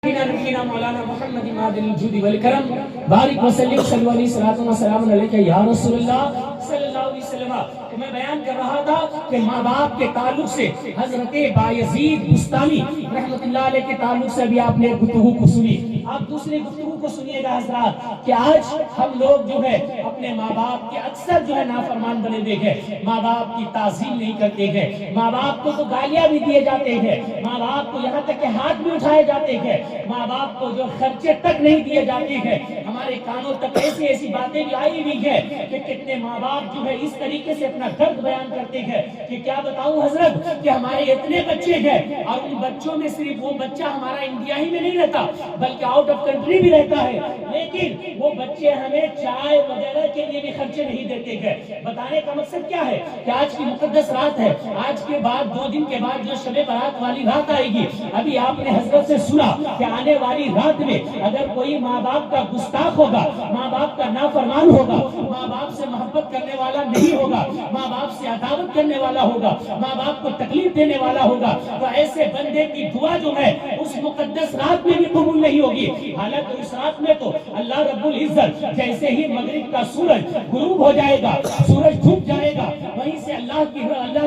نبينا مولانا محمد معدن الجود والکرم بارک وسلم صلی علیہ وسلم وسلام علیک یا رسول اللہ صلی اللہ علیہ وسلم. تو میں بیان کر رہا تھا کہ ماں باپ کے تعلق سے حضرت بایزید بستامی رحمۃ اللہ علیہ کے تعلق سے بھی آپ نے گفتگو کو سنی. آپ دوسری گفتگو کو سنیے گا حضرات کہ آج ہم لوگ جو ہے اپنے ماں باپ کے اکثر جو ہے نافرمان بنے دیکھے, ماں باپ کی تعظیم نہیں کرتے ہیں, ماں باپ کو تو گالیاں بھی دیے جاتے ہیں, ماں باپ کو یہاں تک کہ ہاتھ بھی اٹھائے جاتے ہیں, ماں باپ کو جو خرچے تک نہیں دیے جاتے ہیں. ہمارے کانوں تک ایسی باتیں بھی آئی ہوئی ہیں کہ کتنے ماں باپ جو ہے اس طریقے سے اپنا درد بیان کرتے ہیں کہ کیا بتاؤں حضرت کہ ہمارے اتنے بچے ہیں اور ان بچوں میں صرف وہ بچہ ہمارا انڈیا ہی میں نہیں رہتا بلکہ آؤٹ آف کنٹری بھی رہتا ہے, لیکن وہ بچے ہمیں چائے وغیرہ کے لیے بھی خرچے نہیں دیتے ہیں. بتانے کا مقصد کیا ہے کہ آج کی مقدس رات ہے, آج کے بعد 2 دن کے بعد جو شب برات والی رات آئے گی, ابھی آپ نے حضرت سے سنا کہ آنے والی رات میں اگر کوئی ماں باپ کا گستاخ ہوگا, ماں باپ کا نافرمان ہوگا, ماں باپ سے محبت کرنے والا نہیں ہوگا, ماں باپ سے عداوت کرنے والا ہوگا, ماں باپ کو تکلیف دینے والا ہوگا, تو ایسے بندے کی دعا جو ہے اس مقدس رات میں بھی قبول نہیں ہوگی. حالانکہ اس رات میں تو اللہ رب العزت جیسے ہی مغرب کا سورج غروب ہو جائے گا, سورج ڈوب جائے گا, وہیں سے اللہ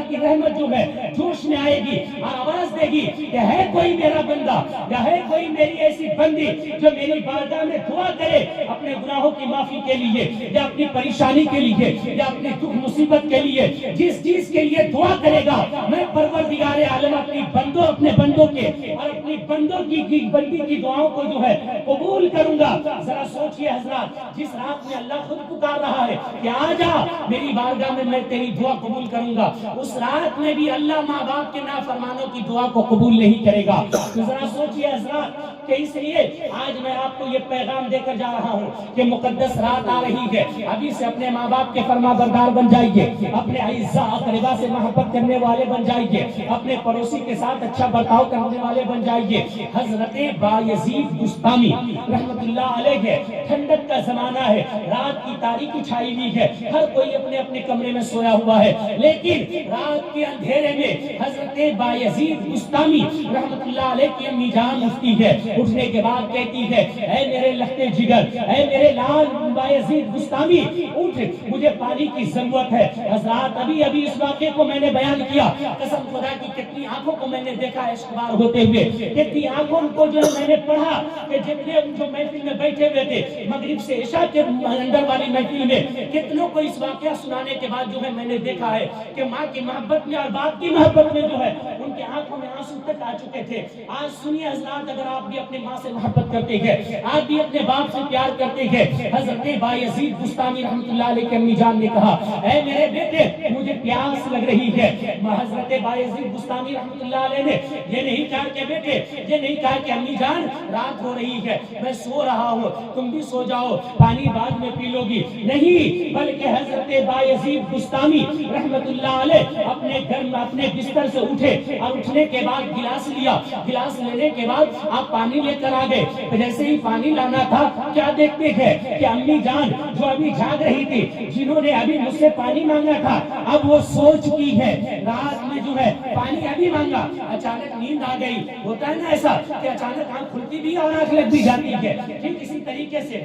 کی رحمت جو ہے جوش میں آئے گی اور آواز دے گی کہ ہے کوئی میرا بندہ یا ہے کوئی میری ایسی بندی جو میری بارگاہ میں دعا کرے اپنے گناہوں کی معافی کے لیے یا اپنی پریشانی کے لیے یا اپنی دکھ مصیبت کے لیے, جس چیز کے لیے دعا کرے گا میں پروردگار عالم اپنے بندوں کے اور اپنی بندوں کی بندی کی دعاؤں کو جو ہے قبول کروں گا. ذرا سوچئے حضرات, جس رات میں اللہ خود پکار رہا ہے کہ آ جا میری بارگاہ میں تیری دعا قبول کروں گا, اس رات میں بھی اللہ ماں باپ کے نافرمانوں کی دعا کو قبول نہیں کرے گا. تو ذرا سوچئے حضرات کہ اس لیے آج میں آپ کو یہ پیغام دے کر جا رہا ہوں کہ مقدس رات آ رہی ہے, ابھی سے اپنے ماں باپ کے فرما بردار بن جائیے, اپنے اعزاء اقربا سے محبت کرنے والے بن جائیے, اپنے پڑوسی کے ساتھ اچھا برتاؤ کرنے والے بن جائیے. حضرت بایزید بستامی رحمت اللہ علیہ ہے, ٹھنڈک کا زمانہ ہے, رات کی تاریکی چھائی ہوئی ہے, ہر کوئی اپنے اپنے کمرے میں سویا ہوا ہے, لیکن رات کے اندھیرے میں حضرت بایزید بستامی رحمت اللہ علیہ کی امی جان اٹھتی ہے, اٹھنے کے بعد کہتی ہے اے میرے لختے جگر, اے میرے لال بایزید بستامی اٹھ, مجھے پانی کی ضرورت ہے. حضرات ابھی اس واقعے کو میں نے بیان کیا, قسم خدا کی کتنی آنکھوں کو میں نے دیکھا اشکبار ہوتے ہوئے, کتنی آنکھوں کو جو میں نے پڑھا کہ جتنے جو محفل میں بیٹھے ہوئے تھے مغرب سے عشاء کے اندر والی محفل میں, کتنوں کو اس واقعہ سنانے کے بعد جو ہے میں نے دیکھا ہے کہ ماں کی محبت میں اور باپ کی محبت میں جو ہے ان کے آنکھوں میں آنسو تک آ چکے تھے. آج سنیے حضرات, اگر آپ بھی اپنے ماں سے محبت کرتے ہیں, آپ بھی اپنے باپ سے پیار کرتے ہیں, حضرت بایزید بستانی رحمت اللہ علیہ کی امی جان نے کہا اے میرے بیٹے مجھے پیاس لگ رہی ہے. حضرت بایزید بستانی رحمت اللہ علیہ نے یہ نہیں کہا کہ بیٹے, یہ نہیں کہا کہ امی جان رات ہو رہی ہے میں سو رہا ہوں, تم بھی سو جاؤ, پانی بعد میں پی لو گی, نہیں, بلکہ حضرت بایزید بستانی رحمت اللہ علیہ اپنے گھر میں اپنے بستر سے اٹھے اور اٹھنے کے بعد گلاس لیا, گلاس لینے کے بعد آپ پانی لے کر آ گئے. جیسے ہی پانی لانا تھا کیا دیکھتے ہیں کہ امی جان جو ابھی جاگ رہی تھی, جنہوں نے ابھی مجھ سے پانی مانگا تھا, اب وہ سو چکی ہے, رات میں جو ہے پانی ابھی مانگا, اچانک نیند آ گئی. ہوتا ہے نا ایسا کہ اچانک آنکھ کھلتی بھی اور آنکھ لگ بھی جاتی ہے. ٹھیک اسی طریقے سے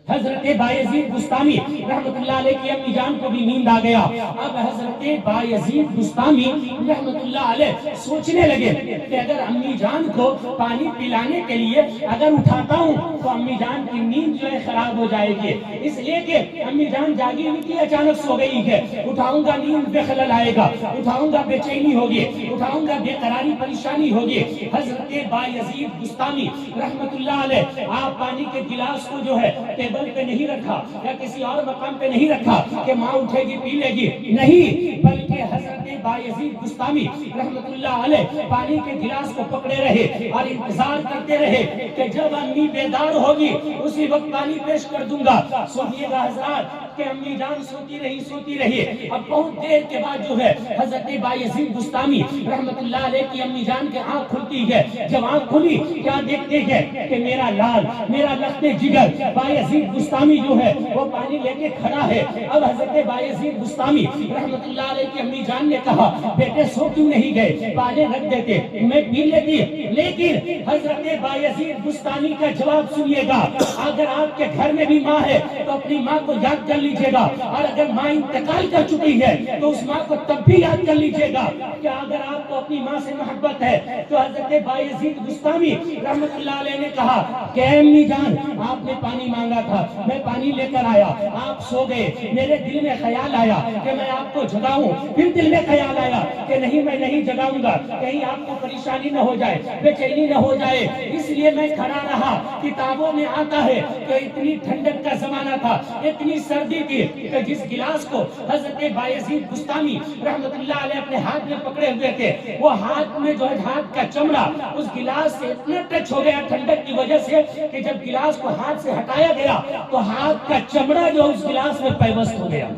حضرت بایزید بستانی رحمت اللہ علیہ کی امی جان کو بھی نیند آ گیا. اب حضرت بایزید بستانی رحمت اللہ علیہ سوچنے لگے کہ اگر امی جان کو پانی پلانے کے لیے اگر اٹھاتا ہوں تو امی جان کی نیند جو ہے خراب ہو جائے گی, اس لیے کہ امی جان جاگی ہوئی تھی اچانک سو گئی ہے, اٹھاؤں گا نیند بے خلل آئے گا, اٹھاؤں گا بے چینی ہوگی, اٹھاؤں گا بے قراری پریشانی ہوگی. حضرت بایزید بستانی رحمت اللہ علیہ آپ پانی کے گلاس کو جو ہے ٹیبل پہ نہیں رکھا یا کسی اور مقام پہ نہیں رکھا کہ ماں اٹھے گی پی لے گی, نہیں, بلکہ حضرت بایزید بستانی رحمت اللہ علیہ پانی کے گلاس کو پکڑے رہے اور انتظار کرتے رہے کہ جب امی بیدار ہوگی اسی وقت پانی پیش کر دوں گا. سنیے گا حضرات, آپ کے امی جان سوتی رہی. اب بہت دیر کے بعد جو ہے حضرت بایزید بسطامی رحمت اللہ علیہ کی امی جان کے آنکھ کھلتی ہے. جب آنکھ کھلی کیا دیکھتے ہیں کہ میرا لال، میرا لخت جگر بایزید بسطامی جو ہے وہ پانی لے کے کھڑا ہے. اب حضرت بایزید بسطامی رحمت اللہ علیہ کی امی جان نے کہا بیٹے سو کیوں نہیں گئے، پانی رکھ دیتے میں پی لیتی. لیکن حضرت بایزید بسطامی کا جواب سنیے گا، اگر آپ کے گھر میں بھی ماں ہے تو اپنی ماں کو یاد کر لیجیے گا، اور اگر ماں انتقال کر چکی ہے تو اس ماں کو تب بھی یاد کر لیجیے گا. کہ اگر آپ کو اپنی ماں سے محبت ہے تو حضرت بایزید بسطامی رحمت اللہ علیہ نے کہا کہ امی جان آپ نے پانی مانگا تھا، میں پانی لے کر آیا، آپ سو گئے، میرے دل میں خیال آیا کہ میں آپ کو جگاؤں، پھر دل میں خیال آیا کہ نہیں میں نہیں جگاؤں گا، کہیں آپ کو پریشانی نہ ہو جائے، بے چینی نہ ہو جائے، اس لیے میں کھڑا رہا. کتابوں میں آتا ہے کہ اتنی ٹھنڈک کا زمانہ تھا، اتنی سردی تھی کہ جس گلاس کو حضرت بایزید بسطامی رحمت اللہ علیہ اپنے ہاتھ میں پکڑے ہوئے تھے، وہ ہاتھ میں جو ہے ہاتھ کا چمڑا اس گلاس سے اتنا ٹچ ہو گیا ٹھنڈک کی وجہ سے کہ جب گلاس کو ہاتھ سے ہٹایا گیا تو ہاتھ کا چمڑا جو اس گلاس میں پیوست ہو گیا،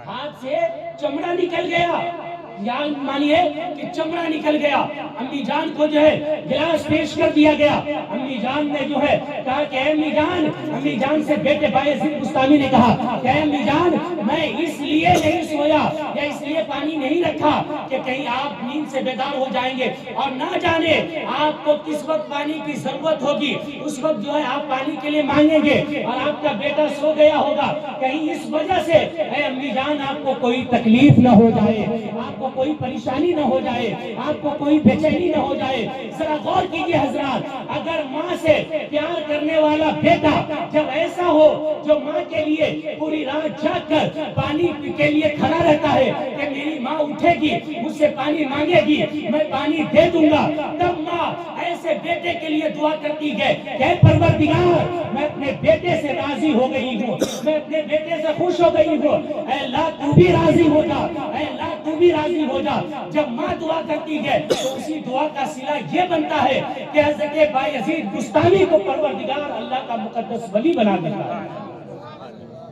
ہاتھ سے چمڑا نکل گیا. یاد مانیے کہ چمڑا نکل گیا. امی جان کو جو ہے گلاس پیش کر دیا گیا. امی جان نے جو ہے کہا کہ امی جان، امی جان سے بیٹے بایزید بسطامی نے کہا کہ امی جان میں اس لیے نہیں سویا یا اس لیے پانی نہیں رکھا کہ کہیں آپ نیند سے بیدار ہو جائیں گے اور نہ جانے آپ کو کس وقت پانی کی ضرورت ہوگی، اس وقت جو ہے آپ پانی کے لیے مانگیں گے اور آپ کا بیٹا سو گیا ہوگا، کہیں اس وجہ سے اے امی جان آپ کو کوئی تکلیف نہ ہو جائے، آپ کو کوئی پریشانی نہ ہو جائے، آپ کو کوئی بے چینی نہ ہو جائے. ذرا غور کیجئے حضرات، اگر ماں سے پیار کرنے والا بیٹا جب ایسا ہو جو ماں کے لیے پوری رات جاگ کر پانی کے لیے کھڑا رہتا ہے کہ میری ماں اٹھے گی مجھ سے پانی مانگے گی میں پانی دے دوں گا، تب ماں ایسے بیٹے کے لیے دعا کرتی ہے کہ پروردگار میں اپنے بیٹے سے راضی ہو گئی ہوں، میں اپنے بیٹے سے خوش ہو گئی ہوں، اے اللہ تو بھی راضی ہو جا، اے اللہ تو بھی راضی ہو جا. جب ماں دعا کرتی ہے تو اسی دعا کا صلہ یہ بنتا ہے کہ حضرت بایزید بسطامی کو پروردگار اللہ کا مقدس ولی بنا دیتا ہے،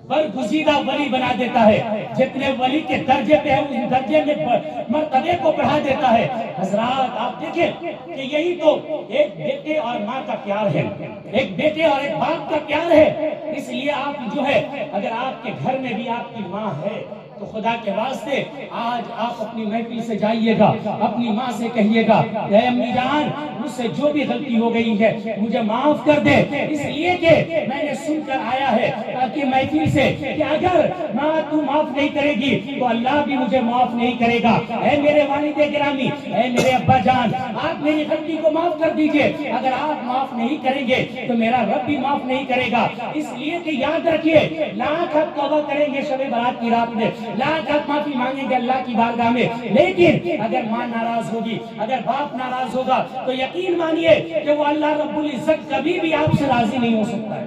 برگزیدہ ولی بنا دیتا ہے. جتنے ولی کے درجے پہ ہے اس درجے میں مرتبے کو بڑھا دیتا ہے. حضرات آپ دیکھیں کہ یہی تو ایک بیٹے اور ماں کا پیار ہے، ایک بیٹے اور ایک باپ کا پیار ہے. اس لیے آپ جو ہے اگر آپ کے گھر میں بھی آپ کی ماں ہے تو خدا کے واسطے آج آپ اپنی محفل سے جائیے گا، اپنی ماں سے کہیے گا اے امی جان مجھ سے جو بھی غلطی ہو گئی ہے مجھے معاف کر دے، اس لیے کہ میں نے سن کر آیا ہے تاکہ محفل سے کہ اگر ماں تو معاف نہیں کرے گی تو اللہ بھی مجھے معاف نہیں کرے گا. اے میرے والد گرامی، اے میرے ابا جان، آپ میری غلطی کو معاف کر دیجئے. اگر آپ معاف نہیں کریں گے تو میرا رب بھی معاف نہیں کرے گا. اس لیے کہ یاد رکھیے لاکھ آپ توبہ کریں گے شب برات کی رات میں، لاکھ آپ معافی مانگیں گے اللہ کی بارگاہ میں، لیکن اگر ماں ناراض ہوگی، اگر باپ ناراض ہوگا تو یقین مانیے کہ وہ اللہ رب العزت کبھی بھی آپ سے راضی نہیں ہو سکتا ہے.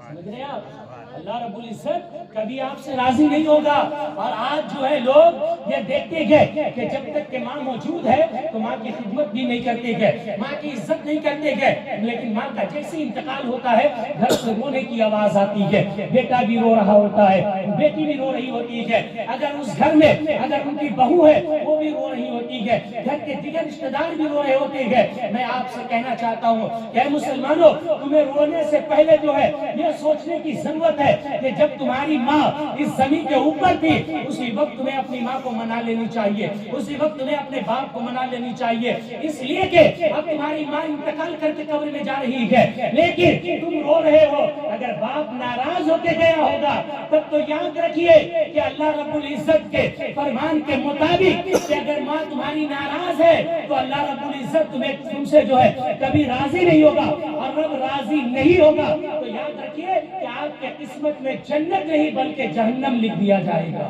سمجھ رہے آپ؟ اللہ رب العزت کبھی آپ سے راضی نہیں ہوگا. اور آج جو ہے لوگ یہ دیکھتے گئے کہ جب تک کہ ماں موجود ہے تو ماں کی خدمت بھی نہیں کرتے گئے، ماں کی عزت نہیں کرتے گئے، لیکن ماں کا جیسے انتقال ہوتا ہے گھر سے رونے کی آواز آتی ہے، بیٹا بھی رو رہا ہوتا ہے، بیٹی بھی رو رہی ہوتی ہے، اگر اس گھر میں اگر ان کی بہو ہے وہ بھی رو رہی ہوتی ہے، گھر کے دیگر رشتہ دار بھی رو رہے ہوتے ہیں. میں آپ سے کہنا چاہتا ہوں کہ مسلمانوں تمہیں رونے سے پہلے جو ہے یہ سوچنے کی ضرورت ہے کہ جب تمہاری ماں اس زمین کے اوپر تھی اسی وقت تمہیں اپنی ماں کو منا لینی چاہیے، اسی وقت تمہیں اپنے باپ کو منا لینی چاہیے. اس لیے کہ اب تمہاری ماں انتقال کر کے قبر میں جا رہی ہے لیکن تم رو رہے ہو. اگر باپ ناراض ہو کے گیا ہوگا تب تو یاد رکھیے کہ اللہ رب العزت کے فرمان کے مطابق کہ اگر ماں تمہاری ناراض ہے تو اللہ رب العزت تم سے جو ہے کبھی راضی نہیں ہوگا، اور رب راضی نہیں ہوگا تو یاد رکھیے کہ آپ کے قسمت میں جنت نہیں بلکہ جہنم لکھ دیا جائے گا.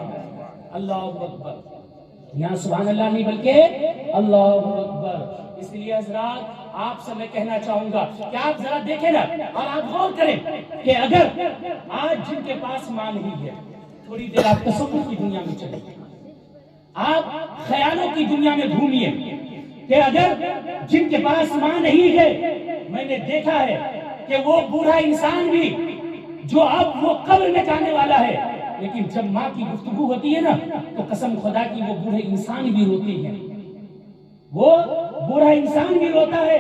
اللہ اکبر، یہاں سبحان اللہ نہیں بلکہ اللہ اکبر. اس لیے حضرات آپ سے میں کہنا چاہوں گا کہ آپ ذرا دیکھیں نا اور آپ غور کریں کہ اگر آج جن کے پاس ماں نہیں ہے تھوڑی دیر آپ تصور کی دنیا میں چلیں، آپ خیالوں کی دنیا میں گھومیے کہ اگر جن کے پاس ماں نہیں ہے میں نے دیکھا ہے کہ وہ بوڑھا انسان بھی جو اب وہ قبر میں جانے والا ہے، لیکن جب ماں کی گفتگو ہوتی ہے نا تو قسم خدا کی وہ بوڑھے انسان بھی روتی ہے، وہ بوڑھا انسان بھی روتا ہے۔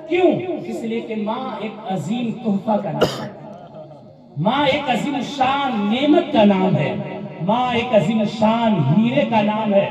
کیوں؟ اس لیے کہ ماں ایک عظیم تحفہ کا نام ہے، ماں ایک عظیم شان نعمت کا نام ہے، ماں ایک عظیم شان ہیرے کا نام ہے۔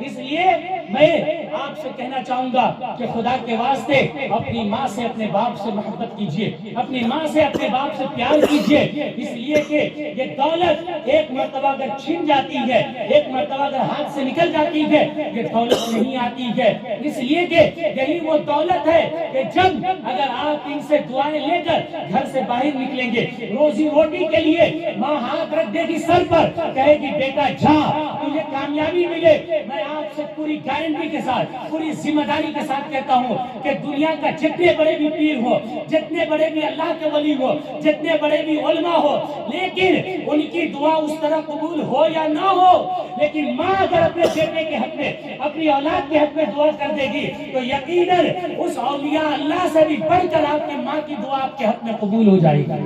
اس لیے میں آپ سے کہنا چاہوں گا کہ خدا کے واسطے اپنی ماں سے اپنے باپ سے محبت کیجئے، اپنی ماں سے اپنے باپ سے پیار کیجئے، اس لیے کہ یہ دولت ایک مرتبہ اگر چھن جاتی ہے، ایک مرتبہ اگر ہاتھ سے نکل جاتی ہے، یہ دولت نہیں آتی ہے۔ اس لیے کہ یہی وہ دولت ہے کہ جب اگر آپ ان سے دعائیں لے کر گھر سے باہر نکلیں گے، روزی روٹی کے لیے ماں ہاتھ رکھ دے گی سر پر، کہے گی بیٹا جا تجھے کامیابی ملے۔ میں آپ سے پوری گارنٹی کے ساتھ، پوری ذمہ داری کے ساتھ کہتا ہوں کہ دنیا کا جتنے بڑے بھی پیر ہو، جتنے بڑے بھی اللہ کے ولی ہو، جتنے بڑے بھی علماء ہو، لیکن ان کی دعا اس طرح قبول ہو یا نہ ہو، لیکن ماں اگر اپنے بیٹے کے حق میں، اپنی اولاد کے حق میں دعا کر دے گی تو یقیناً اس اولیاء اللہ سے بھی بڑھ کر آپ کی ماں کی دعا آپ کے حق میں قبول ہو جائے گی۔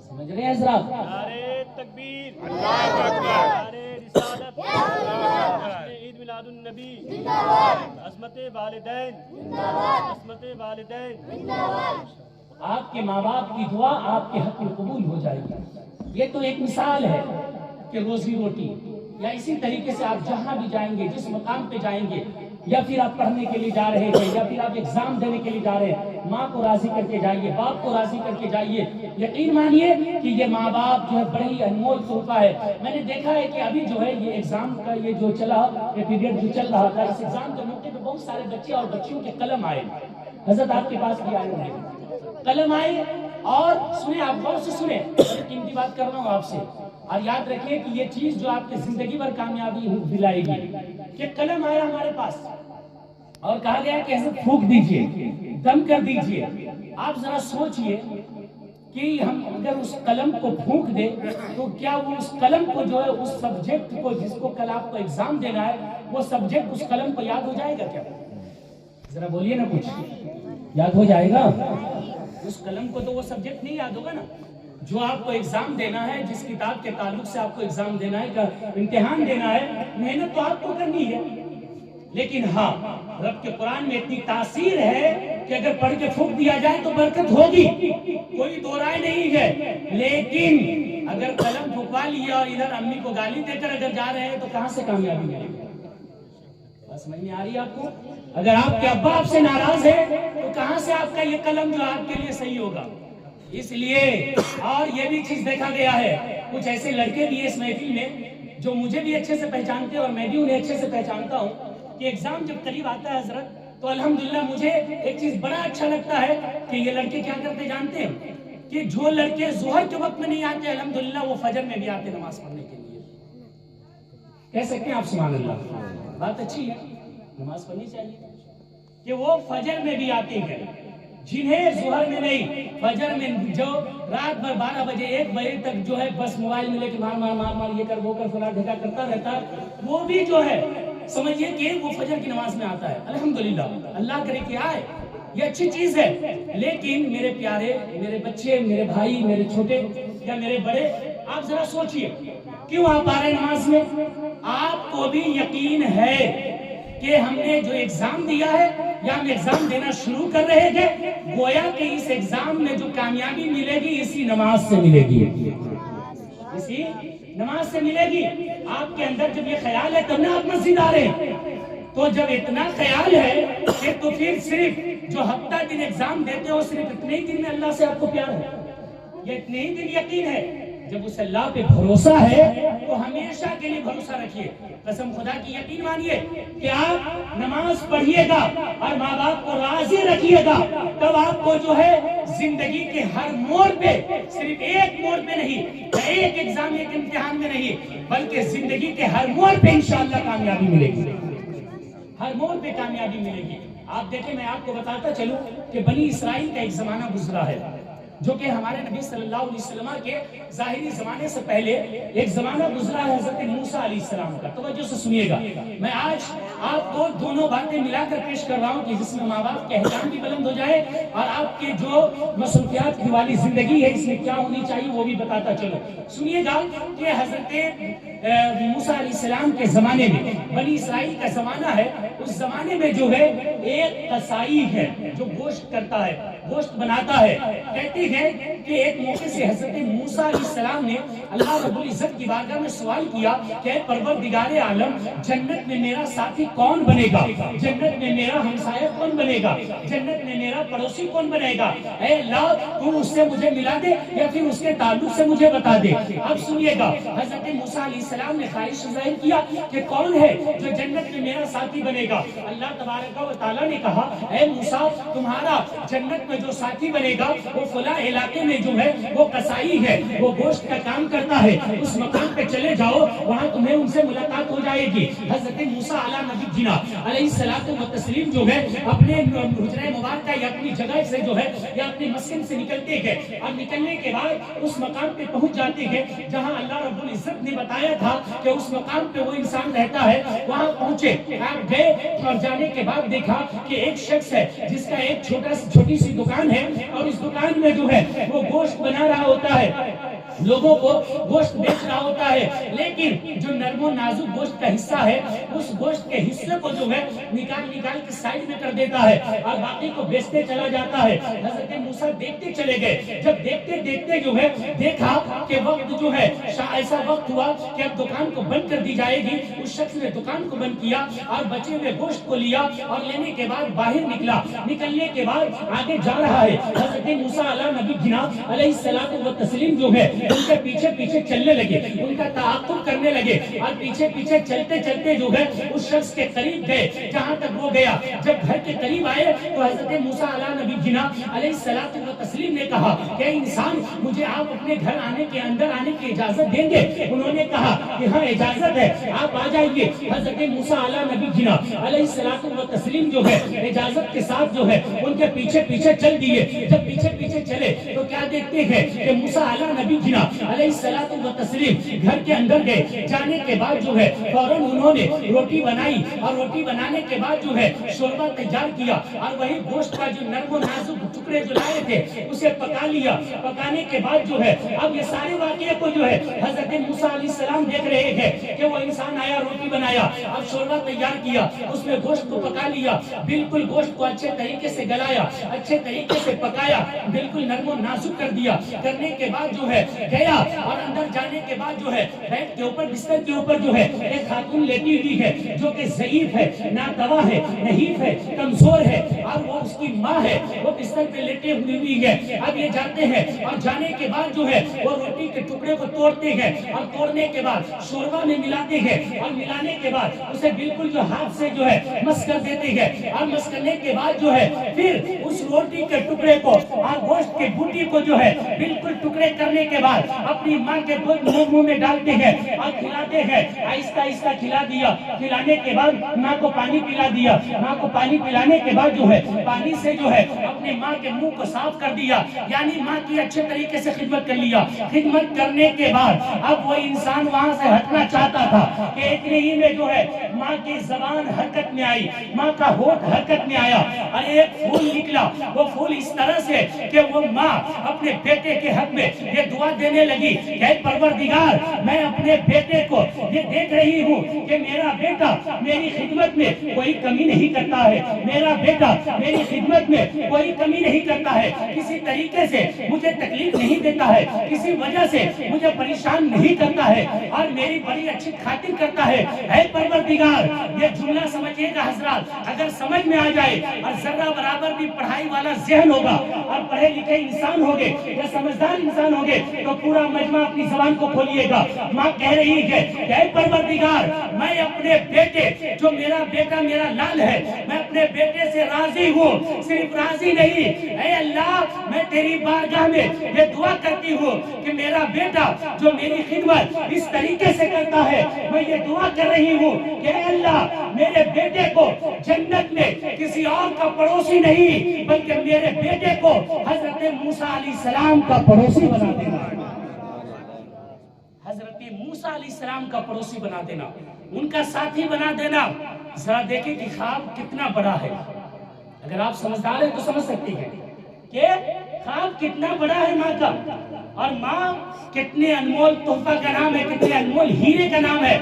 سمجھ رہے ہیں حضرات؟ نعرہ تکبیر، اللہ اکبر، نعرہ رسالت، عید میلاد النبی، عصمت والدین، عصمت والدین۔ آپ کے ماں باپ کی دعا آپ کے حق میں قبول ہو جائے گی۔ یہ تو ایک مثال ہے کہ روزی روٹی، یا اسی طریقے سے آپ جہاں بھی جائیں گے، جس مقام پہ جائیں گے، یا پھر آپ پڑھنے کے لیے جا رہے ہیں، یا پھر آپ ایگزام دینے کے لیے جا رہے ہیں، ماں کو راضی کر کے جائیے، باپ کو راضی کر کے جائیے۔ یقین مانیے کہ یہ ماں باپ جو ہے بڑے ہی انمول تحفہ ہے۔ میں نے دیکھا ہے کہ ابھی جو ہے یہ ایگزام کا یہ جو چلا، یہ پیریڈ جو چل رہا تھا، اس ایگزام کے موقع پہ بہت سارے بچے اور بچیوں کے قلم آئے، حضرت آپ کے پاس بھی آئے ہوں، قلم آئے۔ اور سنیں، آپ غور سے سنیں، قیمتی بات کر رہا ہوں آپ سے، اور یاد رکھیے کہ یہ چیز جو آپ کی زندگی بھر کامیابی دلائے گی۔ کہ قلم آیا ہمارے پاس اور کہا گیا کہ حضرت پھونک دیجئے، دم کر دیجئے۔ آپ ذرا سوچئے کہ ہم اگر اس قلم کو پھونک دیں تو کیا وہ اس قلم کو جو ہے اس سبجیکٹ کو جس کو کل آپ کو ایگزام دینا ہے، وہ سبجیکٹ اس قلم کو یاد ہو جائے گا کیا؟ ذرا بولیے نا، کچھ یاد ہو جائے گا؟ اس قلم کو تو وہ سبجیکٹ نہیں یاد ہوگا نا۔ جو آپ کو ایگزام دینا ہے، جس کتاب کے تعلق سے آپ کو ایگزام دینا ہے، امتحان دینا ہے، محنت تو آپ کو کرنی ہے، لیکن ہاں رب کے قرآن میں اتنی تاثیر ہے کہ اگر پڑھ کے پھونک دیا جائے تو برکت ہوگی، کوئی دو رائے نہیں ہے۔ لیکن اگر قلم پھونکوا لیا اور ادھر امی کو گالی دے کر اگر جا رہے ہیں تو کہاں سے کامیابی ملے گی؟ سمجھ میں آ رہی ہے آپ کو؟ اگر آپ کے ابا آپ سے ناراض ہے تو کہاں سے آپ کا یہ قلم جو آپ کے لیے صحیح ہوگا؟ اس لیے اور یہ بھی چیز دیکھا گیا ہے، کچھ ایسے لڑکے بھی اس محفل میں جو مجھے بھی اچھے سے پہچانتے ہیں اور میں بھی انہیں اچھے سے پہچانتا ہوں، کہ ایگزام جب قریب آتا ہے حضرت تو الحمدللہ مجھے ایک چیز بڑا اچھا لگتا ہے کہ یہ لڑکے کیا کرتے جانتے ہیں؟ کہ جو لڑکے ظہر کے وقت میں نہیں آتے الحمدللہ وہ فجر میں بھی آتے نماز پڑھنے کے لیے۔ کہہ سکتے ہیں آپ سبحان اللہ؟ بات اچھی ہے، نماز پڑھنی چاہیے کہ وہ فجر میں بھی آتے ہیں، جنہیں ظہر میں نہیں، فجر میں جو رات بھر 12 بجے 1 بجے تک جو ہے بس موبائل میں لے کے مار یہ کر وہ کر فلاں ڈھکا کرتا رہتا ہے، وہ بھی جو ہے سمجھیے کہ وہ فجر کی نماز میں آتا ہے۔ الحمدللہ، اللہ کرے کہ آئے، یہ اچھی چیز ہے۔ لیکن میرے پیارے، میرے بچے، میرے بھائی، میرے چھوٹے یا میرے بڑے، آپ ذرا سوچئے کیوں آپ آ رہے نماز میں؟ آپ کو بھی یقین ہے کہ ہم نے جو ایگزام دیا ہے یا ہم ایگزام دینا شروع کر رہے تھے، گویا کہ اس ایگزام میں جو کامیابی ملے گی اسی نماز سے ملے گی، اسی نماز سے ملے گی۔ آپ کے اندر جب یہ خیال ہے تب نہ آپ مسجد آ رہے ہیں، تو جب اتنا خیال ہے کہ تو پھر صرف جو ہفتہ دن ایگزام دیتے ہو صرف اتنے ہی دن میں اللہ سے آپ کو پیار ہے، یہ اتنے ہی دن یقین ہے۔ جب اس اللہ پہ بھروسہ ہے تو ہمیشہ کے لیے بھروسہ رکھیے، قسم خدا کی یقین مانیے کہ آپ نماز پڑھیے گا اور ماں باپ کو راضی رکھیے گا، تب آپ کو جو ہے زندگی کے ہر موڑ پہ، صرف ایک موڑ پہ نہیں، ایک ایگزام ایک امتحان میں نہیں، بلکہ زندگی کے ہر موڑ پہ انشاءاللہ کامیابی ملے گی، ہر موڑ پہ کامیابی ملے گی۔ آپ دیکھیں، میں آپ کو بتاتا چلوں کہ بنی اسرائیل کا ایک زمانہ گزرا ہے، جو کہ ہمارے نبی صلی اللہ علیہ وسلم کے ظاہری زمانے سے پہلے ایک زمانہ گزرا ہے حضرت موسیٰ علیہ السلام کا. توجہ سے سنیے گا. میں آج آپ کو دونوں باتیں ملا کر پیش کر رہا ہوں کہ جس میں ماں باپ کے احکام بھی بلند ہو جائے اور آپ کے جو مصروفیات کی والی زندگی ہے اس میں کیا ہونی چاہیے وہ بھی بتاتا چلو. سنیے گا کہ حضرت موسیٰ علیہ السلام کے زمانے میں بنی اسرائیل کا زمانہ ہے. اس زمانے میں جو ہے ایک قصائی ہے جو گوشت کرتا ہے, گوشت بناتا ہے. کہتے ہیں کہ ایک موقع سے حضرت موسیٰ علیہ السلام نے اللہ رب العزت کی بارگاہ میں سوال کیا کہ اے پروردگار عالم, جنت میں میرا ساتھی کون بنے گا, جنت میں میرا ہمسایہ کون بنے گا, جنت میں میرا پڑوسی کون بنے گا. اے اللہ تو اس سے مجھے ملا دے یا پھر اس کے تعلق سے مجھے بتا دے. اب سنیے گا, حضرت موسیٰ علیہ السلام نے خواہش ظاہر کیا کہ کون ہے جو جنت میں میرا ساتھی بنے گا. اللہ تبارک و تعالیٰ نے کہا اے موسیٰ تمہارا جنت میں جو ساتھی بنے گا وہ فلاں علاقے میں جو ہے وہ قصائی ہے, وہ گوشت کا کام کرتا ہے, اس مقام پہ چلے جاؤ, وہاں تمہیں ان سے ملاقات ہو جائے گی. حضرت موسیٰ علیہ الصلوۃ والتسلیم جو ہے اپنے حجرہ مبارکہ یا اپنی جگہ سے جو ہے یا اپنے مسکن سے نکلتے ہیں اور نکلنے کے بعد اس مقام پہ پہنچ جاتے ہیں جہاں اللہ رب العزت نے بتایا تھا کہ اس مقام پہ وہ انسان رہتا ہے. وہاں پہنچے, آپ گئے اور جانے کے بعد دیکھا کہ ایک شخص ہے جس کا ایک چھوٹی سی دکان ہے اور اس دکان میں جو ہے وہ گوشت بنا رہا ہوتا ہے, لوگوں کو گوشت بیچ رہا ہوتا ہے. لیکن جو نرم و نازک گوشت کا حصہ ہے اس گوشت کے حصے کو جو ہے نکال کے سائڈ میں کر دیتا ہے اور باقی کو بیچتے چلا جاتا ہے. حضرت موسیٰ دیکھتے چلے گئے. جب دیکھتے جو ہے دیکھا کہ وقت جو ہے ایسا وقت ہوا کہ اب دکان کو بند کر دی جائے گی. اس شخص نے دکان کو بند کیا اور بچے ہوئے گوشت کو لیا اور لینے کے بعد باہر نکلا. نکلنے کے بعد آگے جا رہا ہے. حضرت موسیٰ علیہ الصلوۃ والتسلیم جو ہے ان کے پیچھے چلنے لگے, ان کا تعاقب کرنے لگے اور پیچھے چلتے جو ہے اس شخص کے قریب گئے جہاں تک وہ گیا. جب گھر کے قریب آئے تو حضرت موسیٰ علیہ الصلوۃ والتسلیم نے کہا کہ انسان مجھے آپ اپنے گھر اندر آنے کی اجازت دیں گے. انہوں نے کہا کہ ہاں اجازت ہے, آپ آ جائیے. حضرت موسیٰ علیہ الصلوۃ والتسلیم جو ہے اجازت کے ساتھ جو ہے ان کے پیچھے چل دیے. جب پیچھے چلے تو کیا دیکھتے ہیں کہ موسیٰ علیہ الصلوۃ والتسلیم گھر کے اندر گئے. جانے کے بعد جو ہے فوراً انہوں نے روٹی بنائی اور روٹی بنانے کے بعد جو ہے شوربہ تیار کیا اور وہی گوشت کا جو نرم و نازک ٹکڑے جو لائے تھے اسے پکا لیا. پکانے کے بعد جو ہے اب یہ سارے واقعے کو جو ہے حضرت موسیٰ علیہ السلام دیکھ رہے ہیں کہ وہ انسان آیا, روٹی بنایا, اب شوربہ تیار کیا, اس میں گوشت کو پکا لیا, بالکل گوشت کو اچھے طریقے سے گلایا, اچھے طریقے سے پکایا, بالکل نرم و نازک کر دیا. کرنے کے بعد جو ہے گیا اور اندر جانے کے بعد جو ہے بیڈ کے اوپر بستر کے اوپر جو ہے ایک خاتون لیٹی ہوئی ہے جو کہ ضعیف ہے, نادوا ہے, نحیف ہے, کمزور ہے اور وہ اس کی ماں ہے, وہ بستر پہ لیٹے ہوئی ہے. اب یہ جاتے ہیں اور جانے کے بعد جو ہے وہ روٹی کے ٹکڑے کو توڑتے ہیں اور توڑنے کے بعد شوربہ میں ملاتے ہیں اور ملانے کے بعد اسے بالکل جو ہاتھ سے جو ہے مس کر دیتے ہیں اور مس کرنے کے بعد جو ہے پھر اس روٹی کے ٹکڑے کو اور گوشت کے بوٹی کو جو ہے بالکل ٹکڑے کرنے کے بعد اپنی ماں کے منہ میں ڈالتے ہیں اور کھلاتے ہیں. آہستہ کھلا دیا. کھلانے کے بعد ماں کو پانی پلا دیا. ماں کو پانی پلانے کے بعد جو ہے پانی سے جو ہے اپنے ماں کے منہ کو صاف کر دیا, یعنی ماں کی اچھے طریقے سے خدمت کر لیا. خدمت کرنے کے بعد اب وہ انسان وہاں سے ہٹنا چاہتا تھا کہ اتنے ہی میں جو ہے ماں کی زبان حرکت میں آئی, ماں کا ہونٹ حرکت میں آیا اور ایک پھول نکلا. وہ پھول اس طرح سے کہ وہ ماں اپنے بیٹے کے حق میں یہ دعا دینے لگی کہ اے پروردگار, میں اپنے بیٹے کو یہ دیکھ رہی ہوں کہ میرا بیٹا میری خدمت میں کوئی کمی نہیں کرتا ہے, میرا بیٹا میری خدمت میں کوئی کمی نہیں کرتا ہے, کسی طریقے سے مجھے تکلیف نہیں دیتا ہے, کسی وجہ سے مجھے پریشان نہیں کرتا ہے اور میری بڑی اچھی خاطر کرتا ہے. اے پروردگار, یہ جملہ سمجھیے گا حضرات, اگر سمجھ میں آ جائے اور ذرہ برابر بھی پڑھائی والا ذہن ہوگا اور پڑھے لکھے انسان ہوگے یا سمجھدار انسان ہوگے تو پورا مجمع اپنی زبان کو کھولیے گا. ماں کہہ رہی ہے کہ اے پروردگار, میں اپنے بیٹے جو میرا بیٹا میرا لال ہے, میں اپنے بیٹے سے راضی ہوں, صرف راضی پڑوسی نہیں. اے اللہ میں تیری بارگاہ میں یہ دعا کرتی ہوں کہ میرا بیٹا جو میری خدمت اس طریقے سے کرتا ہے, میں یہ دعا کر رہی ہوں کہ اے اللہ میرے بیٹے کو جنت میں کسی اور کا پڑوسی نہیں بلکہ میرے بیٹے کو حضرت موسیٰ علیہ السلام کا پڑوسی بنا دینا. حضرت موسیٰ علیہ السلام کا پڑوسی بنا دینا, ان کا ساتھی بنا دینا. ذرا دیکھیں کہ خواب کتنا بڑا ہے. اگر آپ سمجھدار ہیں تو سمجھ سکتی ہیں کہ خواب کتنا بڑا ہے ماں کا, اور ماں کتنے انمول تحفہ کا نام ہے, کتنے انمول ہیرے کا نام ہے.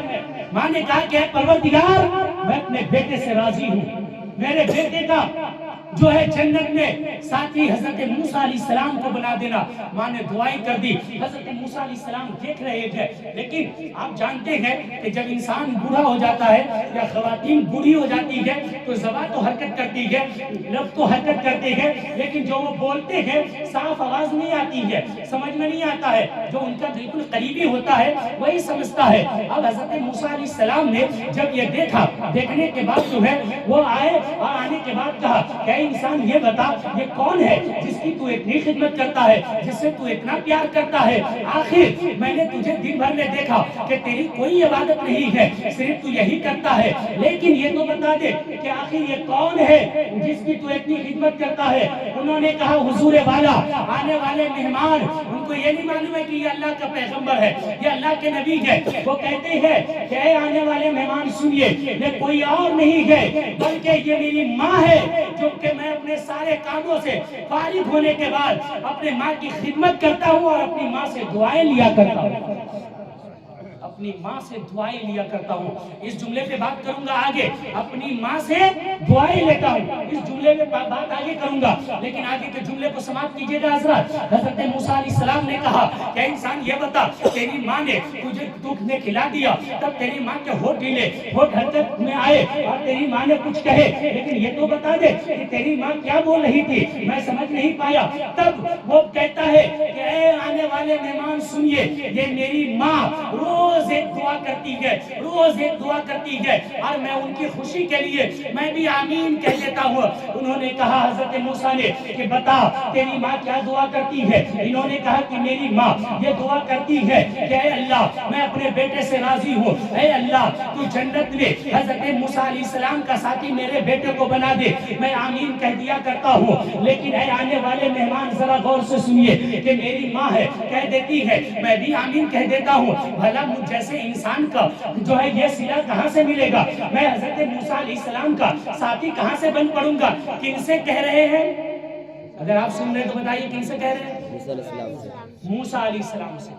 ماں نے کہا کہ اے پروردگار میں اپنے بیٹے سے راضی ہوں, میرے بیٹے کا جو ہے جنت میں ساتھی حضرت موسیٰ علیہ السلام کو بنا دینا. ماں نے دعائیں کر دی. حضرت موسیٰ علیہ السلام دیکھ رہے تھے, لیکن آپ جانتے ہیں کہ جب انسان بوڑھا ہو جاتا ہے یا خواتین بوڑھی ہو جاتی ہے تو زبان تو حرکت کرتی ہے, لب تو حرکت کرتے ہیں, لیکن جو وہ بولتے ہیں صاف آواز نہیں آتی ہے, سمجھ میں نہیں آتا ہے. جو ان کا بالکل قریبی ہوتا ہے وہی سمجھتا ہے. اب حضرت موسیٰ علیہ السلام نے جب یہ دیکھا, دیکھنے کے بعد جو ہے وہ آئے اور آنے کے بعد کہا کہ انسان یہ بتا یہ کون ہے جس کی تو اتنی خدمت کرتا ہے, جس سے تو اتنا پیار کرتا ہے. آخر میں نے تجھے دن بھر میں دیکھا کہ تیری کوئی عبادت نہیں ہے, صرف تو یہی کرتا ہے, لیکن یہ تو بتا دے کہ آخر یہ کون ہے جس کی تو اتنی خدمت کرتا ہے. انہوں نے کہا حضور والا, آنے والے مہمان, ان کو یہ نہیں معلوم ہے کہ یہ اللہ کا پیغمبر ہے, یہ اللہ کے نبی ہے. وہ کہتے ہیں کہ اے آنے والے مہمان سنیے, یہ کوئی اور نہیں ہے بلکہ یہ میری ماں ہے جو کہ میں اپنے سارے کاموں سے فارغ ہونے کے بعد اپنے ماں کی خدمت کرتا ہوں اور اپنی ماں سے دعائیں لیا کرتا ہوں, اپنی ماں سے دعائیں لیا کرتا ہوں. اس جملے پہ بات کروں گا آگے, اپنی ماں سے دعائیں لیتا ہوں, اس جملے پہ بات آگے کروں گا, لیکن آگے کے جملے کو سماعت کیجئے گا حضرات. حضرت موسیٰ علیہ السلام نے کہا کہ انسان یہ بتا, تیری ماں نے تجھے دودھ نے کھلا دیا, تب تیری ماں کے ہونٹ ڈھیلے, ہونٹ حرکت میں آئے اور تیری ماں نے کچھ کہے, لیکن یہ تو بتا دے کہ تیری ماں کیا بول رہی تھی, میں سمجھ نہیں پایا. تب وہ کہتا ہے کہ اے آنے والے مہمان سنیے, یہ میری ماں روز ایک دعا کرتی ہے, روز ایک دعا کرتی ہے, اور میں ان کی خوشی کے لیے میں بھی آمین کہہ دیتا ہوں. انہوں نے کہا حضرت موسیٰ نے کہ بتا تیری ماں کیا دعا کرتی ہے. انہوں نے کہا کہ میری ماں یہ دعا کرتی ہے کہ اے اللہ میں اپنے بیٹے سے راضی ہوں, اے اللہ تو جنت میں حضرت موسیٰ علیہ السلام کا ساتھی میرے بیٹے کو بنا دے. میں آمین کہہ دیا کرتا ہوں, لیکن اے آنے والے مہمان ذرا غور سے سنیے کہ میری ماں ہے, کہہ دیتی ہے میں بھی آمین کہہ دیتا ہوں. بھلا مجھ جیسے انسان کا جو ہے یہ صلہ کہاں سے ملے گا, میں حضرت موسیٰ علیہ السلام کا ساتھی کہاں سے بن پڑوں گا. کن سے کہہ رہے ہیں, اگر آپ سن رہے تو بتائیے کن سے کہہ رہے ہیں, موسیٰ علیہ السلام سے.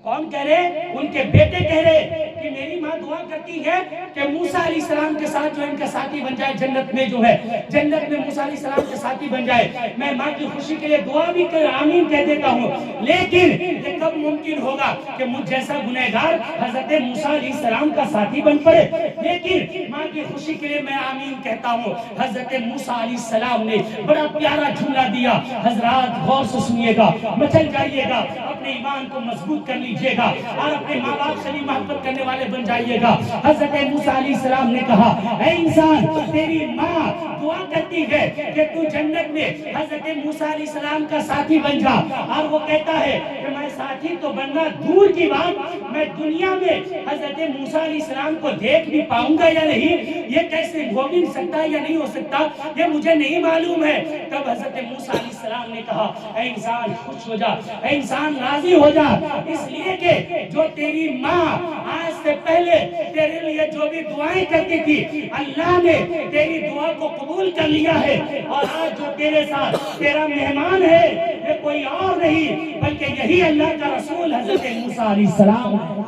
کون کہہ رہے, ان کے بیٹے کہہ رہے کہ میری ماں دعا کرتی ہے کہ موسیٰ علیہ السلام کے ساتھ جو ان کا ساتھی بن جائے جنت میں, جو ہے جنت میں موسیٰ علیہ السلام کے ساتھی بن جائے. میں ماں کی خوشی کے لیے دعا بھی کر آمین کہہ دیتا ہوں, لیکن یہ کب ممکن ہوگا کہ مجھ جیسا گنہگار حضرت موسیٰ علیہ السلام کا ساتھی بن پڑے. لیکن ماں کی خوشی کے لیے میں آمین کہتا ہوں. حضرت موسیٰ علیہ السلام نے بڑا پیارا جملہ دیا. حضرات غور سے سنیے گا, مچل جائیے گا, اپنے ایمان کو مضبوط کر لیجیے گا اور اپنے ماں باپ سے بھی محبت کرنے والے بن جائیے گا. حضرت موسیٰ علیہ السلام نے کہا اے انسان تیری ماں دعا کرتی ہے کہ تو جنت میں حضرت موسیٰ علیہ السلام کا ساتھی بن جا, اور وہ کہتا ہے کہ میں ساتھی تو بننا دور کی بات, میں دنیا میں حضرت موسیٰ علیہ السلام کو دیکھ بھی پاؤں گا یا نہیں, یہ کیسے ہو بھی سکتا ہے یا نہیں ہو سکتا, یہ مجھے نہیں معلوم ہے. تب حضرت موسیٰ علیہ السلام نے کہا اے انسان خوش ہو جا, اے انسان راضی ہو جا, اس لیے کہ جو تیری ماں آج سے پہلے تیرے لیے جو بھی دعائیں کرتی تھی اللہ نے تیری دعا کو قبول کر لیا ہے, اور آج جو تیرے ساتھ تیرا مہمان ہے یہ کوئی اور نہیں بلکہ یہی اللہ کا رسول حضرت موسیٰ علیہ السلام ہے.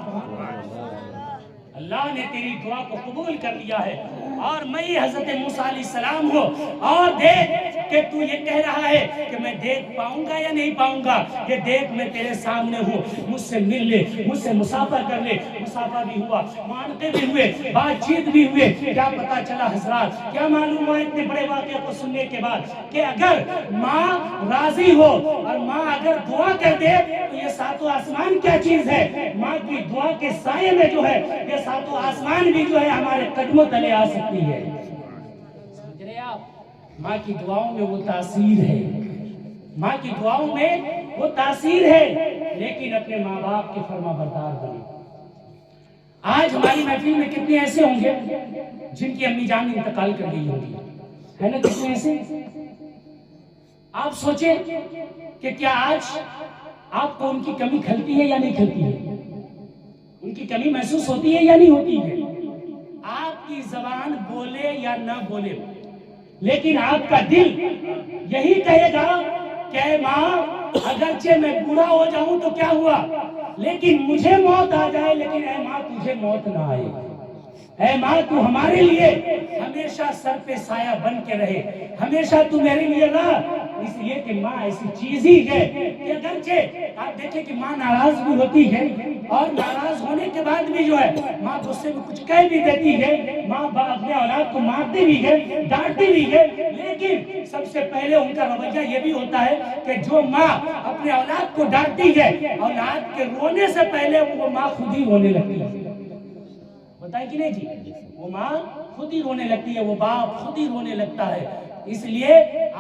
اللہ نے تیری دعا کو قبول کر لیا ہے اور میں حضرت موسیٰ علیہ السلام ہوں, اور دیکھ کہ تو یہ کہہ رہا ہے کہ میں دیکھ پاؤں گا یا نہیں پاؤں گا, یہ دیکھ میں تیرے سامنے ہوں, مجھ سے مل لے, مجھ سے مسافر کر لے. مسافر بھی ہوا, معانقے بھی ہوئے, بات چیت بھی ہوئے. کیا پتا چلا حضرات, کیا معلوم ہوا اتنے بڑے واقعے کو سننے کے بعد کہ اگر ماں راضی ہو اور ماں اگر دعا کر دے تو یہ ساتوں آسمان کیا چیز ہے, ماں کی دعا کے سائے میں جو ہے یہ ساتوں آسمان بھی جو ہے ہمارے قدموں تلے آ سکتی ہے. سمجھ رہے آپ, ماں کی دعاؤں میں وہ تاثیر ہے، ماں کی دعاؤں میں وہ تاثیر ہے، لیکن اپنے ماں باپ کے فرما بردار بنے۔ آج ہماری محفل میں کتنے ایسے ہوں گے جن کی امی جان انتقال کر گئی ہوگی، ہے نا؟ کتنے ایسے؟ آپ سوچیں کہ کیا آج آپ کو ان کی کمی کھلتی ہے یا نہیں کھلتی ہے؟ ان کی کمی محسوس ہوتی ہے یا نہیں ہوتی ہے؟ آپ کی زبان بولے یا نہ بولے، لیکن آپ کا دل یہی کہے گا کہ اے ماں، اگرچہ میں بوڑھا ہو جاؤں تو کیا ہوا، لیکن مجھے موت آ جائے، لیکن اے ماں تجھے موت نہ آئے۔ اے ماں تو ہمارے لیے ہمیشہ سر پہ سایہ بن کے رہے، ہمیشہ تو میرے لیے رہا۔ اس لیے کہ ماں ایسی چیز ہی ہے کہ اگرچہ آپ دیکھیں کہ ماں ناراض بھی ہوتی ہے، اور ناراض ہونے کے بعد بھی جو ہے ماں غصے میں کچھ کہہ بھی دیتی ہے، ماں اپنے اولاد کو مارتی بھی ہے، ڈانٹتی بھی ہے، لیکن سب سے پہلے ان کا رویہ یہ بھی ہوتا ہے کہ جو ماں اپنے اولاد کو ڈانٹتی ہے، اولاد کے رونے سے پہلے وہ ماں خود ہی رونے لگتی ہے۔ بتائیں کہ نہیں جی؟ وہ ماں خود ہی رونے لگتی ہے، وہ باپ خود ہی رونے لگتا ہے۔ اس لیے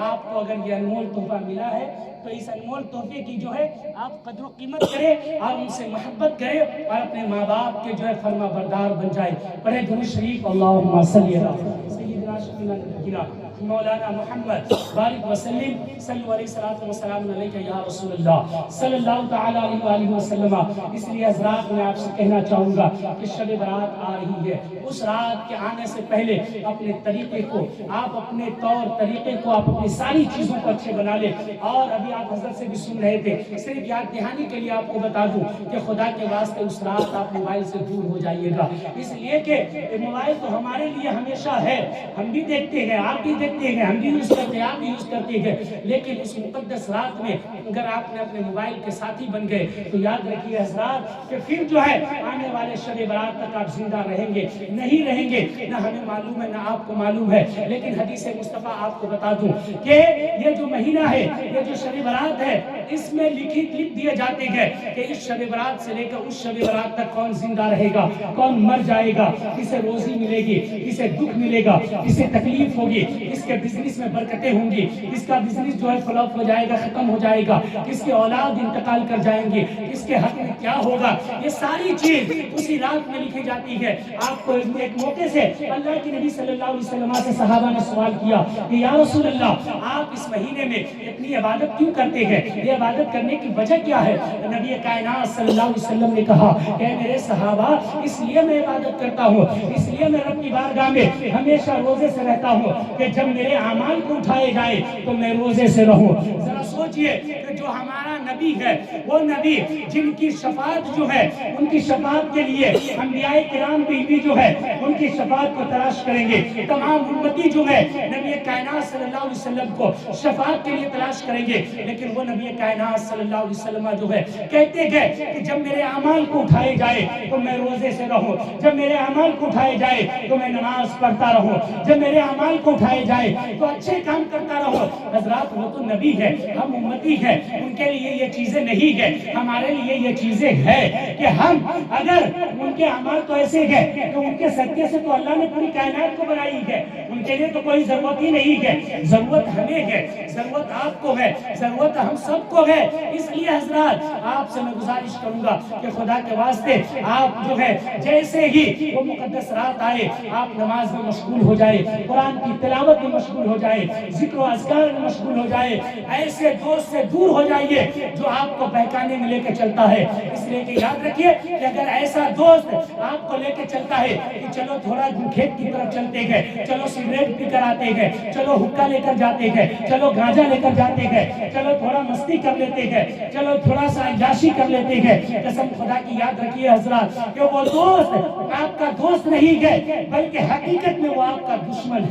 آپ کو اگر یہ انمول تحفہ ملا ہے تو اس انمول تحفے کی جو ہے آپ قدر و قیمت کریں اور ان سے محبت کریں اور اپنے ماں باپ کے جو ہے فرما بردار بن جائیں۔ پڑھیں درود شریف، اللہم صلی علی سیدنا شفیعنا مولانا محمد بارک وسلم صلی علیہ وسلم علیکہ یا رسول اللہ صلی اللہ تعالی علیہ وآلہ وسلم۔ اس لیے حضرات میں آپ سے کہنا چاہوں گا کہ شب برات آ رہی ہے، اس رات کے آنے سے پہلے اپنے طریقے کو، آپ اپنے طور طریقے کو، آپ اپنی ساری چیزوں کو اچھے بنا لیں۔ اور ابھی آپ حضرت سے بھی سن رہے تھے، صرف یاد دہانی کے لیے آپ کو بتا دوں کہ خدا کے واسطے اس رات آپ موبائل سے دور ہو جائیے گا، اس لیے کہ موبائل تو ہمارے لیے ہمیشہ ہے، ہم بھی دیکھتے ہیں، آپ بھی دیکھتے ہیں، ہم بھی یوز کرتے ہیں، آپ بھی یوز کرتے ہیں، لیکن اس مقدس رات میں اگر آپ نے اپنے موبائل کے ساتھی بن گئے تو یاد رکھیے حضرات کہ پھر جو ہے آنے والے شب برات تک آپ زندہ رہیں گے نہیں رہیں گے، نہ ہمیں معلوم ہے نہ آپ کو معلوم ہے، لیکن حدیث مصطفیٰ آپ کو بتا دوں کہ یہ جو مہینہ ہے، یہ جو شب برات ہے، اس میں لکھ دیے جاتے ہیں کہ اس شب برات سے لے کر اس شب برات تک کون زندہ رہے گا، کون مر جائے گا، کسے روزی ملے گی، کسے دکھ ملے گا، کسے تکلیف ہوگی، کس کے بزنس میں برکتیں ہوں گی، کس کا بزنس جو ہے فلاپ ہو جائے گا، ختم ہو جائے گا، کس کے اولاد انتقال کر جائیں گے، کس کے حق میں کیا ہوگا، یہ ساری چیز اسی رات میں لکھی جاتی ہے۔ آپ کو ایک موقع سے اللہ کے نبی صلی اللہ علیہ وسلم سے صحابہ نے سوال کیا کہ یا رسول اللہ، آپ اس مہینے میں اتنی عبادت کیوں کرتے ہیں، یہ عبادت کرنے کی وجہ کیا ہے؟ نبی کائنات صلی اللہ علیہ وسلم نے کہا کہ میرے صحابہ، اس لیے میں عبادت کرتا ہوں، اس لیے میں رب کی بارگاہ میں ہمیشہ روزے سے رہتا ہوں کہ جب میرے اعمال کو اٹھائے جائے تو میں روزے سے رہوں۔ ذرا سوچئے کہ جو ہمارا نبی ہے، وہ نبی جن کی شفاعت جو ہے، ان کی شفاعت کے لیے انبیاء کرام بھی جو ہے ان کی شفاعت کو تلاش کریں گے، تمام امتی جو ہے نبی کائنات صلی اللہ علیہ وسلم کو شفاعت کے لیے تلاش کریں گے، لیکن وہ نبی کائنات صلی اللہ علیہ وسلم جو ہے کہتے گئے کہ جب میرے اعمال کو اٹھائے جائے تو میں روزے سے رہوں، جب میرے اعمال کو اٹھائے جائے تو میں نماز پڑھتا رہوں، جب میرے اعمال کو اٹھائے جائے تو اچھے کام کرتا رہوں۔ حضرات وہ تو نبی ہے، ہم امتی ہیں، ان کے لیے یہ چیزیں نہیں ہے، ہمارے لیے یہ چیزیں ہے کہ ہم اگر ان کے اعمال تو ایسے ہیں کہ ان کے صدقے سے تو اللہ نے پوری کائنات کو بنائی ہے، ان کے لیے تو کوئی ضرورت ہی نہیں ہے، ضرورت ہمیں ہے، ضرورت آپ کو ہے، ضرورت ہم سب کو ہے۔ اس لیے حضرات آپ سے میں گزارش کروں گا کہ خدا کے واسطے آپ جو ہے جیسے ہی وہ مقدس رات آئے آپ نماز میں مشغول ہو جائے، قرآن کی تلاوت میں مشغول ہو جائے، ذکر و اذکار میں مشغول ہو جائے، ایسے دوست سے دور ہو جائیے جو آپ کو بہکانے میں لے کے چلتا ہے۔ اس لیے کہ یاد رکھیے کہ اگر ایسا دوست آپ کو لے کے چلتا ہے کہ چلو تھوڑا کھیت کی طرف چلتے ہیں، چلو سگریٹ پی کر آتے ہیں، چلو حقہ لے کر جاتے ہیں، چلو گانجا لے کر جاتے ہیں، چلو تھوڑا مستی کر لیتے ہیں، چلو تھوڑا سا عیاشی کر لیتے ہیں، قسم خدا کی یاد رکھیے حضرات کہ وہ دوست آپ کا دوست نہیں ہے، بلکہ حقیقت میں وہ آپ کا دشمن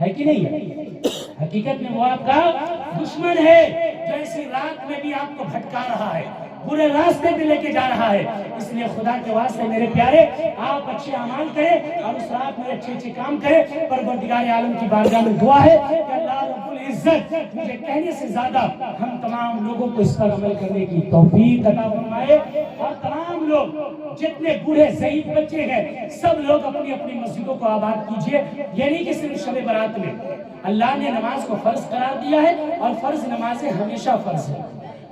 ہے کہ نہیں ہے؟ حقیقت میں وہ آپ کا دشمن ہے، جو ایسی رات میں بھی آپ کو بھٹکا رہا ہے، برے راستے پہ لے کے جا رہا ہے۔ اس لیے خدا کے واسطے میرے پیارے آپ اچھے اعمال کریں اور اس رات میں اچھے اچھے کام کریں۔ پروردگار عالم کی بارگاہ میں دعا ہے کہ اللہ رب العزت مجھے کہنے سے زیادہ ہم تمام لوگوں کو اس پر عمل کرنے کی توفیق عطا فرمائے، اور تمام لوگ جتنے بوڑھے ضعیف بچے ہیں سب لوگ اپنی اپنی مسجدوں کو آباد کیجئے، یہ نہیں کہ صرف شب برات میں، اللہ نے نماز کو فرض قرار دیا ہے اور فرض نمازیں ہمیشہ فرض ہے۔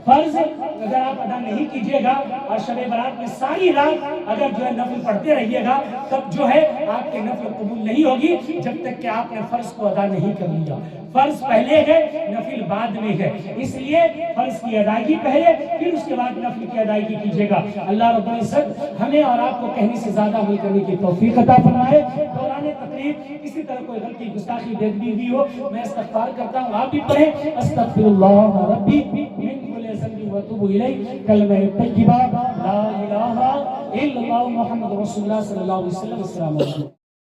فرض اگر آپ ادا نہیں کیجئے گا اور شب برات میں ساری رات اگر جو ہے نفل پڑھتے رہیے گا، تب جو ہے آپ کے نفل قبول نہیں ہوگی جب تک کہ آپ نے فرض کو ادا نہیں کر لیا۔ فرض پہلے ہے، نفل بعد میں ہے، اس لیے فرض کی ادائیگی پہلے، پھر اس کے بعد نفل کی ادائیگی کیجئے گا۔ اللہ رب العزت ہمیں اور آپ کو کہنے سے زیادہ عمل کرنے کی توفیق عطا فرمائے۔ دوران تقریر کسی طرح کوئی غلطی گستاخی بے ادبی بھی ہو، میں استغفار کرتا ہوں، آپ بھی پڑھیں، استغفر اللہ ربی من کل ذنب واتوب الیہ، کلمہ طیبہ لا الہ الا اللہ محمد رسول اللہ صلی اللہ علیہ وسلم۔ السلام علیکم۔